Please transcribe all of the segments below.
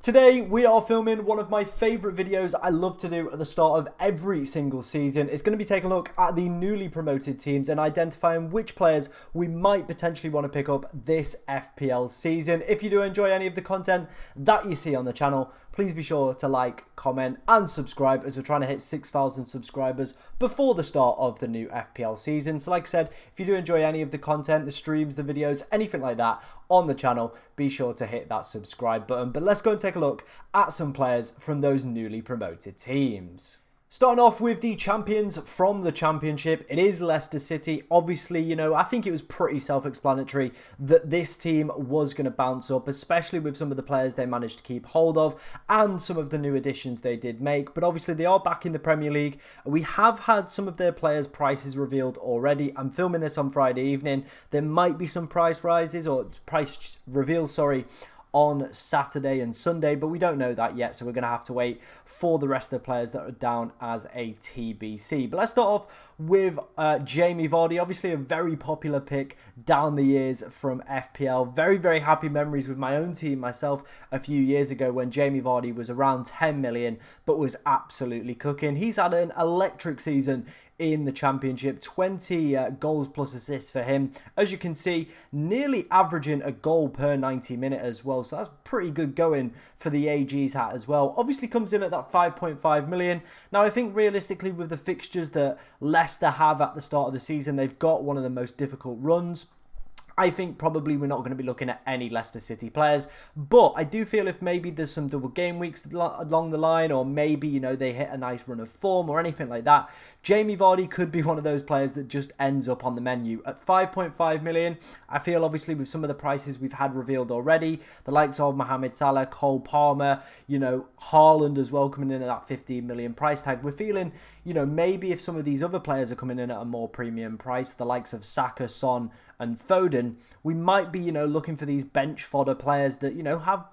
Today we are filming one of my favourite videos I love to do at the start of every single season. It's going to be taking a look at the newly promoted teams and identifying which players we might potentially want to pick up this FPL season. If you do enjoy any of the content that you see on the channel, please be sure to like, comment and subscribe as we're trying to hit 6,000 subscribers before the start of the new FPL season. So like I said, if you do enjoy any of the content, the streams, the videos, anything like that on the channel, be sure to hit that subscribe button. But let's go and take a look at some players from those newly promoted teams. Starting off with the champions from the Championship, it is Leicester City. Obviously, I think it was pretty self-explanatory that this team was going to bounce up, especially with some of the players they managed to keep hold of and some of the new additions they did make. But obviously, they are back in the Premier League. We have had some of their players' prices revealed already. I'm filming this on Friday evening. There might be some price rises or price reveals, on Saturday and Sunday, but we don't know that yet, so we're going to have to wait for the rest of the players that are down as a TBC. But let's start off with Jamie Vardy, obviously a very popular pick down the years from FPL. Very, very happy memories with my own team, myself, a few years ago when Jamie Vardy was around 10 million, but was absolutely cooking. He's had an electric season in the Championship, 20 goals plus assists for him. As you can see, nearly averaging a goal per 90 minute as well. So that's pretty good going for the AG's hat as well. Obviously comes in at that 5.5 million. Now I think realistically with the fixtures that Leicester have at the start of the season, they've got one of the most difficult runs. I think probably we're not going to be looking at any Leicester City players, but I do feel if maybe there's some double game weeks along the line, or maybe, they hit a nice run of form or anything like that, Jamie Vardy could be one of those players that just ends up on the menu. At 5.5 million, I feel obviously with some of the prices we've had revealed already, the likes of Mohamed Salah, Cole Palmer, Haaland as well coming in at that 15 million price tag, we're feeling, maybe if some of these other players are coming in at a more premium price, the likes of Saka, Son and Foden, we might be, looking for these bench fodder players that, have,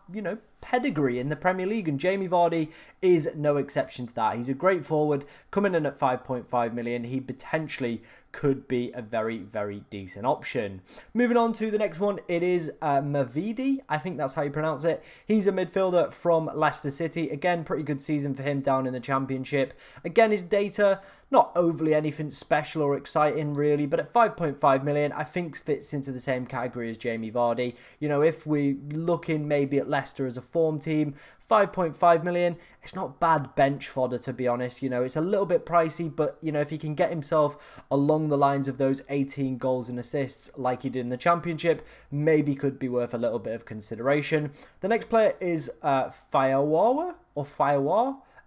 pedigree in the Premier League, and Jamie Vardy is no exception to that. He's a great forward, coming in at 5.5 million. He potentially could be a very, very decent option. Moving on to the next one, it is Mavidi. I think that's how you pronounce it. He's a midfielder from Leicester City. Again, pretty good season for him down in the Championship. Again, his data, not overly anything special or exciting really, but at 5.5 million, I think fits into the same category as Jamie Vardy. If we're looking maybe at Leicester as a form team, 5.5 million, it's not bad bench fodder, to be honest. It's a little bit pricey, but, if he can get himself along the lines of those 18 goals and assists like he did in the Championship, maybe could be worth a little bit of consideration. The next player is Fiawar.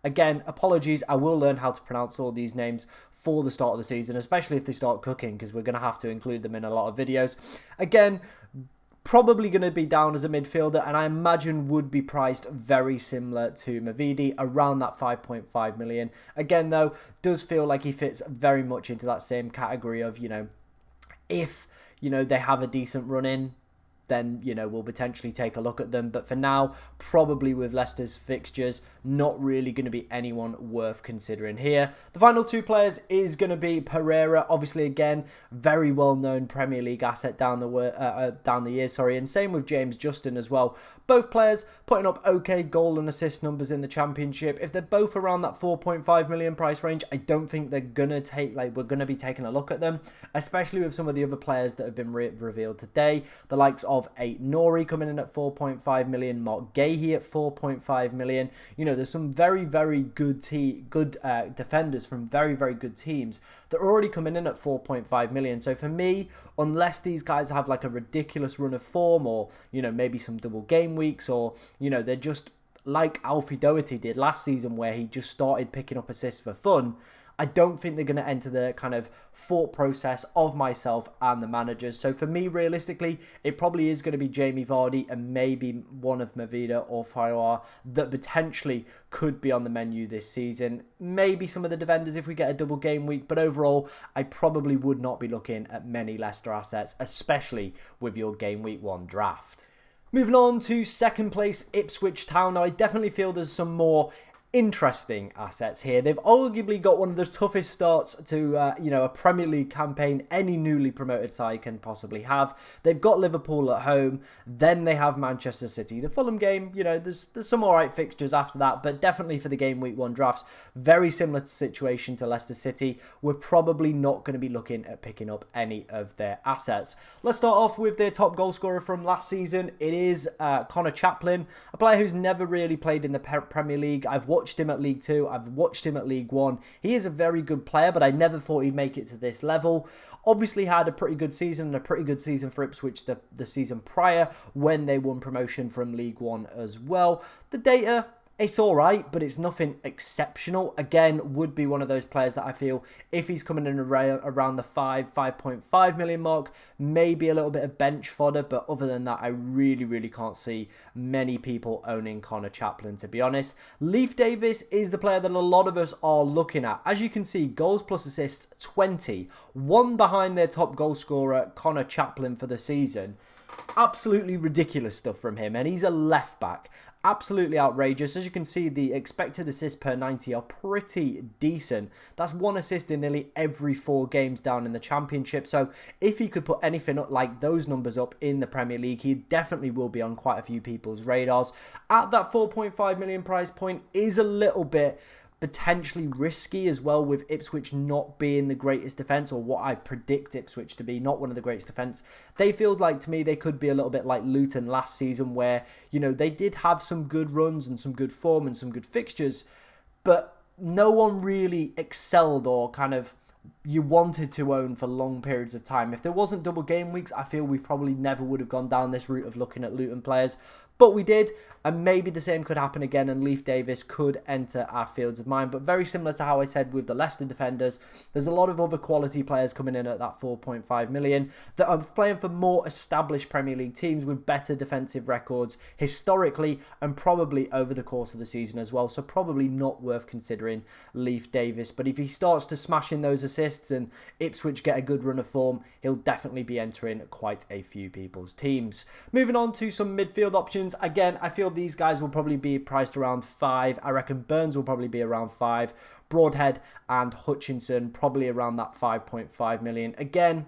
Again, apologies, I will learn how to pronounce all these names for the start of the season, especially if they start cooking, because we're going to have to include them in a lot of videos. Again, probably going to be down as a midfielder, and I imagine would be priced very similar to Mavidi, around that 5.5 million. Again, though, does feel like he fits very much into that same category of, if, they have a decent run in, then, we'll potentially take a look at them. But for now, probably with Leicester's fixtures, not really going to be anyone worth considering here. The final two players is going to be Pereira. Obviously, again, very well-known Premier League asset down the years, and same with James Justin as well. Both players putting up okay goal and assist numbers in the Championship. If they're both around that 4.5 million price range, I don't think they're going to we're going to be taking a look at them, especially with some of the other players that have been revealed today. The likes of Nori coming in at 4.5 million, Mark Gahey at 4.5 million. There's some very, very good defenders from very, very good teams that are already coming in at 4.5 million. So for me, unless these guys have like a ridiculous run of form, or, maybe some double game weeks, or, they're just like Alfie Doherty did last season where he just started picking up assists for fun, I don't think they're going to enter the kind of thought process of myself and the managers. So for me, realistically, it probably is going to be Jamie Vardy and maybe one of Mavida or Fiawar that potentially could be on the menu this season. Maybe some of the defenders if we get a double game week, but overall, I probably would not be looking at many Leicester assets, especially with your game week 1 draft. Moving on to second place, Ipswich Town. Now, I definitely feel there's some more interesting assets here. They've arguably got one of the toughest starts to, a Premier League campaign any newly promoted side can possibly have. They've got Liverpool at home, then they have Manchester City. The Fulham game, there's some alright fixtures after that, but definitely for the game week 1 drafts, very similar situation to Leicester City. We're probably not going to be looking at picking up any of their assets. Let's start off with their top goal scorer from last season. It is Connor Chaplin, a player who's never really played in the Premier League. I've watched him at League 2, I've watched him at League 1. He is a very good player, but I never thought he'd make it to this level. Obviously had a pretty good season, and a pretty good season for Ipswich the season prior when they won promotion from League 1 as well. The data, it's alright, but it's nothing exceptional. Again, would be one of those players that I feel, if he's coming in around the 5.5 million mark, maybe a little bit of bench fodder, but other than that, I really can't see many people owning Connor Chaplin, to be honest. Leif Davis is the player that a lot of us are looking at. As you can see, goals plus assists, 20. One behind their top goal scorer, Connor Chaplin, for the season. Absolutely ridiculous stuff from him, and he's a left back. Absolutely outrageous. As you can see, the expected assists per 90 are pretty decent. That's 1 assist in nearly every 4 games down in the Championship. So if he could put anything up like those numbers up in the Premier League, he definitely will be on quite a few people's radars. At that 4.5 million price point is a little bit potentially risky as well, with Ipswich not being the greatest defence, or what I predict Ipswich to be, not one of the greatest defence. They feel like, to me, they could be a little bit like Luton last season, where, they did have some good runs and some good form and some good fixtures, but no one really excelled or kind of you wanted to own for long periods of time. If there wasn't double game weeks, I feel we probably never would have gone down this route of looking at Luton players. But we did, and maybe the same could happen again, and Leif Davis could enter our fields of mind. But very similar to how I said with the Leicester defenders, there's a lot of other quality players coming in at that 4.5 million that are playing for more established Premier League teams with better defensive records historically and probably over the course of the season as well. So probably not worth considering Leif Davis. But if he starts to smash in those assists and Ipswich get a good run of form, he'll definitely be entering quite a few people's teams. Moving on to some midfield options. Again, I feel these guys will probably be priced around 5. I reckon Burns will probably be around 5. Broadhead and Hutchinson probably around that 5.5 million. Again,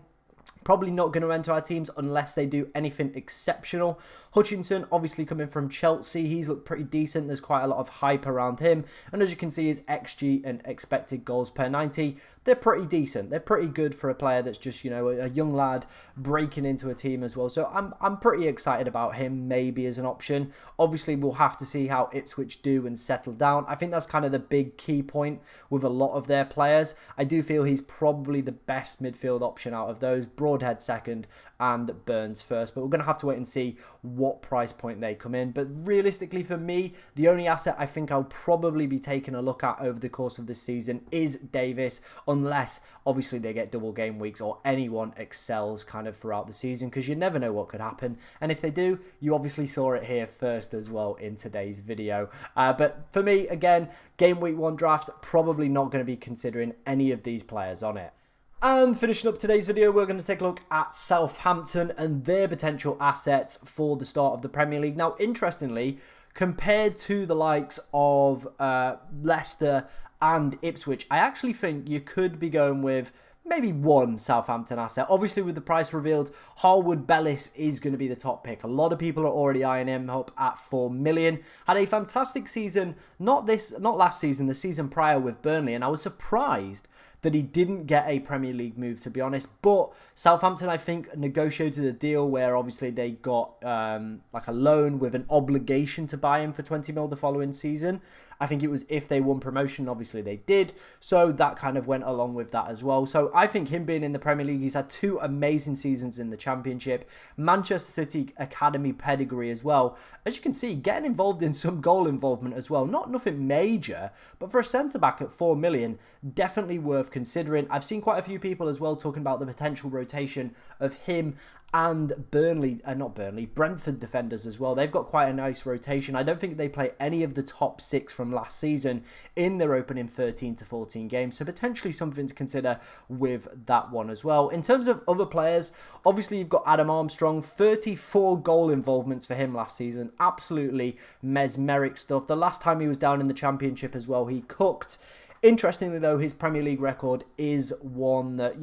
probably not going to enter our teams unless they do anything exceptional. Hutchinson, obviously coming from Chelsea, he's looked pretty decent. There's quite a lot of hype around him. And as you can see, his XG and expected goals per 90, they're pretty decent. They're pretty good for a player that's just, a young lad breaking into a team as well. So I'm pretty excited about him maybe as an option. Obviously, we'll have to see how Ipswich do and settle down. I think that's kind of the big key point with a lot of their players. I do feel he's probably the best midfield option out of those. Broadhead second and Burns first, but we're going to have to wait and see what price point they come in. But realistically for me, the only asset I think I'll probably be taking a look at over the course of this season is Davis, unless obviously they get double game weeks or anyone excels kind of throughout the season, because you never know what could happen. And if they do, you obviously saw it here first as well in today's video. But for me, again, game week 1 drafts, probably not going to be considering any of these players on it. And finishing up today's video, we're going to take a look at Southampton and their potential assets for the start of the Premier League. Now, interestingly, compared to the likes of Leicester and Ipswich, I actually think you could be going with maybe one Southampton asset. Obviously, with the price revealed, Harwood Bellis is going to be the top pick. A lot of people are already eyeing him up at 4 million. Had a fantastic season, not last season, the season prior with Burnley, and I was surprised that he didn't get a Premier League move, to be honest. But Southampton, I think, negotiated a deal where obviously they got like a loan with an obligation to buy him for 20 mil the following season. I think it was if they won promotion, obviously they did. So that kind of went along with that as well. So I think him being in the Premier League, he's had 2 amazing seasons in the Championship. Manchester City Academy pedigree as well. As you can see, getting involved in some goal involvement as well. Not nothing major, but for a centre-back at 4 million, definitely worth considering. I've seen quite a few people as well talking about the potential rotation of him and Brentford defenders as well. They've got quite a nice rotation. I don't think they play any of the top 6 from last season in their opening 13 to 14 games, so potentially something to consider with that one as well. In terms of other players, obviously you've got Adam Armstrong, 34 goal involvements for him last season. Absolutely mesmeric stuff. The last time he was down in the Championship as well, he cooked. Interestingly, though, his Premier League record is one that,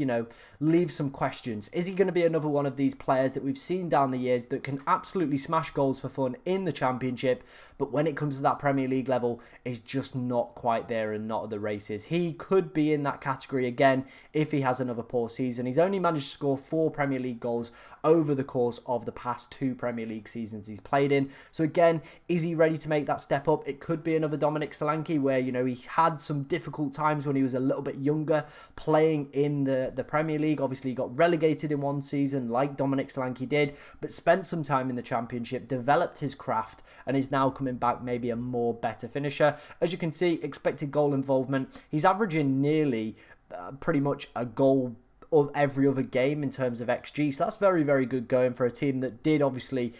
leaves some questions. Is he going to be another one of these players that we've seen down the years that can absolutely smash goals for fun in the Championship, but when it comes to that Premier League level, is just not quite there and not at the races? He could be in that category again if he has another poor season. He's only managed to score 4 Premier League goals over the course of the past 2 Premier League seasons he's played in. So again, is he ready to make that step up? It could be another Dominic Solanke where, he had some difficult times when he was a little bit younger playing in the Premier League. Obviously, he got relegated in one season like Dominic Solanke did, but spent some time in the Championship, developed his craft, and is now coming back maybe a more better finisher. As you can see, expected goal involvement, he's averaging nearly pretty much a goal of every other game in terms of XG. So that's very, very good going for a team that did obviously,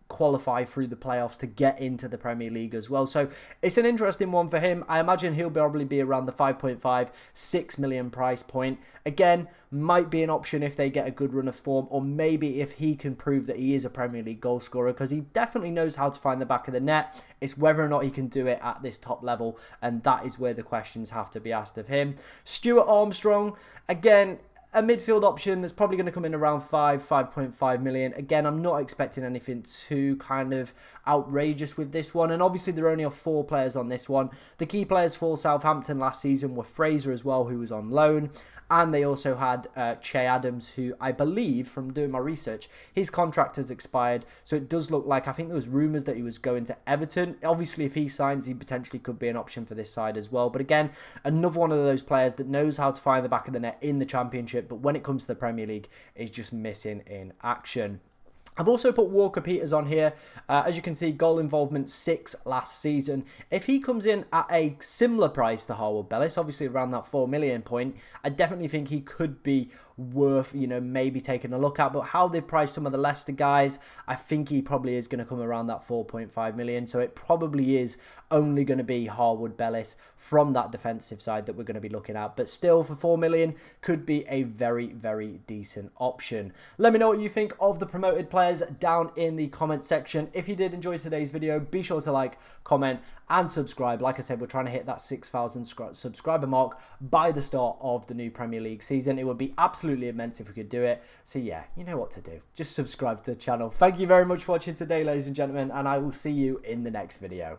qualify through the playoffs to get into the Premier League as well. So it's an interesting one for him. I imagine he'll probably be around the 5.5, 6 million price point. Again, might be an option if they get a good run of form, or maybe if he can prove that he is a Premier League goal scorer, because he definitely knows how to find the back of the net. It's whether or not he can do it at this top level, and that is where the questions have to be asked of him. Stuart Armstrong, again, a midfield option that's probably going to come in around 5.5 million. Again, I'm not expecting anything too kind of outrageous with this one. And obviously, there are only 4 players on this one. The key players for Southampton last season were Fraser as well, who was on loan. And they also had Che Adams, who I believe, from doing my research, his contract has expired. So it does look like, I think there was rumours that he was going to Everton. Obviously, if he signs, he potentially could be an option for this side as well. But again, another one of those players that knows how to find the back of the net in the Championship, but when it comes to the Premier League, is just missing in action. I've also put Walker Peters on here. As you can see, goal involvement 6 last season. If he comes in at a similar price to Harwood Bellis, obviously around that 4 million point, I definitely think he could be worth, maybe taking a look at. But how they price some of the Leicester guys, I think he probably is going to come around that 4.5 million. So it probably is only going to be Harwood Bellis from that defensive side that we're going to be looking at. But still, for 4 million, could be a very, very decent option. Let me know what you think of the promoted players down in the comment section. If you did enjoy today's video, be sure to like, comment, and subscribe. Like I said, we're trying to hit that 6,000 subscriber mark by the start of the new Premier League season. It would be absolutely immense if we could do it. So yeah, you know what to do. Just subscribe to the channel. Thank you very much for watching today, ladies and gentlemen, and I will see you in the next video.